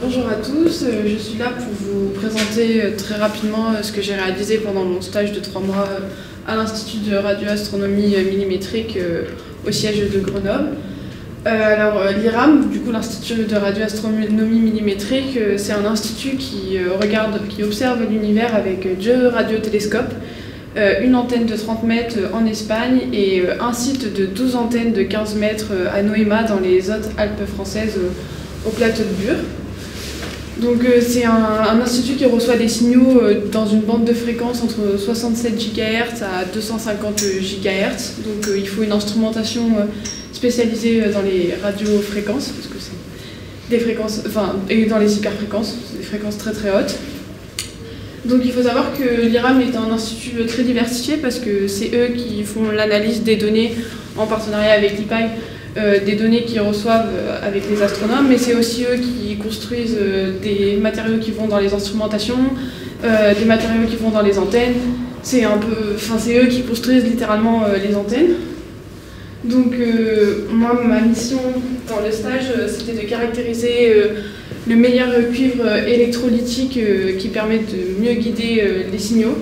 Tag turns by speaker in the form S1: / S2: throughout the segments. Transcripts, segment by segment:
S1: Bonjour à tous, je suis là pour vous présenter très rapidement ce que j'ai réalisé pendant mon stage de 3 mois à l'Institut de radioastronomie millimétrique au siège de Grenoble. L'IRAM, du coup l'Institut de radioastronomie millimétrique, c'est un institut qui observe l'univers avec 2 radiotélescopes, une antenne de 30 mètres en Espagne et un site de 12 antennes de 15 mètres à Noéma dans les Hautes-Alpes françaises au plateau de Bure. Donc c'est un institut qui reçoit des signaux dans une bande de fréquence entre 67 GHz à 250 GHz. Donc il faut une instrumentation spécialisée dans les radiofréquences, parce que c'est des fréquences, et dans les hyperfréquences, c'est des fréquences très très hautes. Donc il faut savoir que l'IRAM est un institut très diversifié parce que c'est eux qui font l'analyse des données en partenariat avec l'IPAI, des données qu'ils reçoivent avec les astronomes, mais c'est aussi eux qui construisent des matériaux qui vont dans les instrumentations, des matériaux qui vont dans les antennes. C'est eux qui construisent littéralement les antennes. Donc moi, ma mission dans le stage, c'était de caractériser le meilleur cuivre électrolytique qui permet de mieux guider les signaux.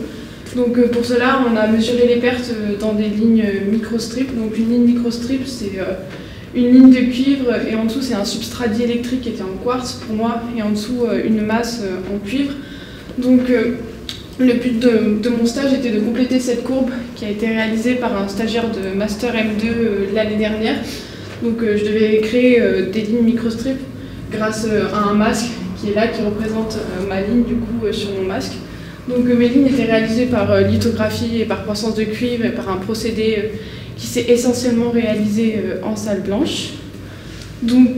S1: Donc pour cela, on a mesuré les pertes dans des lignes microstrip. Donc une ligne microstrip, c'est une ligne de cuivre et en dessous c'est un substrat diélectrique qui était en quartz pour moi et en dessous une masse en cuivre. Donc le but de mon stage était de compléter cette courbe qui a été réalisée par un stagiaire de Master M2 l'année dernière. Donc je devais créer des lignes microstrip grâce à un masque qui est là, qui représente ma ligne du coup sur mon masque. Donc mes lignes étaient réalisées par lithographie et par croissance de cuivre et par un procédé qui s'est essentiellement réalisé en salle blanche. Donc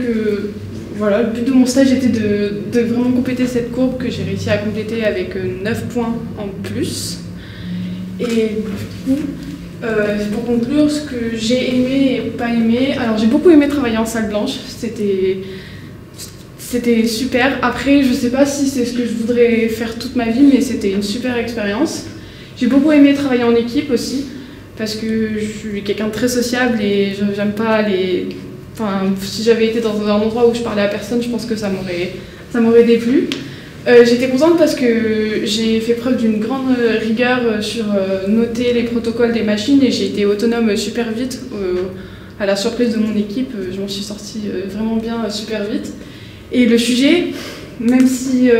S1: voilà, le but de mon stage était de vraiment compléter cette courbe que j'ai réussi à compléter avec 9 points en plus. Et du coup, pour conclure, ce que j'ai aimé et pas aimé, alors j'ai beaucoup aimé travailler en salle blanche, c'était super. Après, je sais pas si c'est ce que je voudrais faire toute ma vie, mais c'était une super expérience. J'ai beaucoup aimé travailler en équipe aussi, parce que je suis quelqu'un de très sociable et j'aime pas les... si j'avais été dans un endroit où je parlais à personne, je pense que ça m'aurait déplu. J'étais contente parce que j'ai fait preuve d'une grande rigueur sur noter les protocoles des machines et j'ai été autonome super vite. À la surprise de mon équipe, je m'en suis sortie vraiment bien super vite. Et le sujet, même si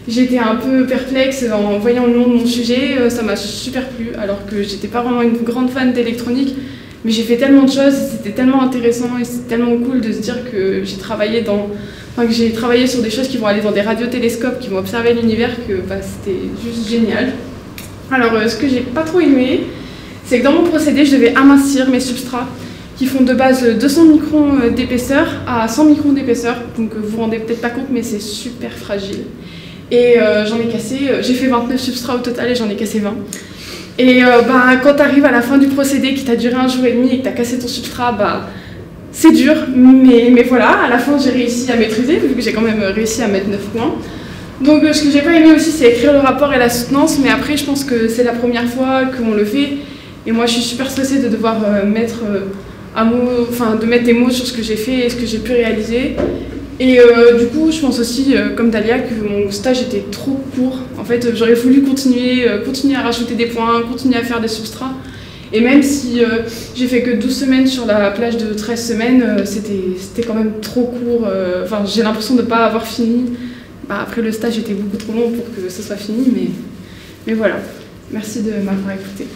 S1: j'étais un peu perplexe en voyant le nom de mon sujet, ça m'a super plu, alors que j'étais pas vraiment une grande fan d'électronique, mais j'ai fait tellement de choses, c'était tellement intéressant et c'est tellement cool de se dire que j'ai travaillé sur des choses qui vont aller dans des radiotélescopes, qui vont observer l'univers, que c'était juste génial. Alors ce que j'ai pas trop aimé, c'est que dans mon procédé, je devais amincir mes substrats, qui font de base 200 microns d'épaisseur à 100 microns d'épaisseur, donc vous vous rendez peut-être pas compte, mais c'est super fragile. Et j'en ai cassé, j'ai fait 29 substrats au total et j'en ai cassé 20. Et quand tu arrives à la fin du procédé qui t'a duré 1 jour et demi et que tu as cassé ton substrat, c'est dur, mais voilà, à la fin j'ai réussi à maîtriser, vu que j'ai quand même réussi à mettre 9 points. Donc ce que j'ai pas aimé aussi, c'est écrire le rapport et la soutenance, mais après je pense que c'est la première fois qu'on le fait, et moi je suis super stressée de devoir mettre des mots sur ce que j'ai fait et ce que j'ai pu réaliser. Et du coup, je pense aussi, comme Dalia, que mon stage était trop court. En fait, j'aurais voulu continuer à rajouter des points, continuer à faire des substrats. Et même si j'ai fait que 12 semaines sur la plage de 13 semaines, c'était quand même trop court. J'ai l'impression de ne pas avoir fini. Après, le stage était beaucoup trop long pour que ce soit fini, mais voilà. Merci de m'avoir écouté.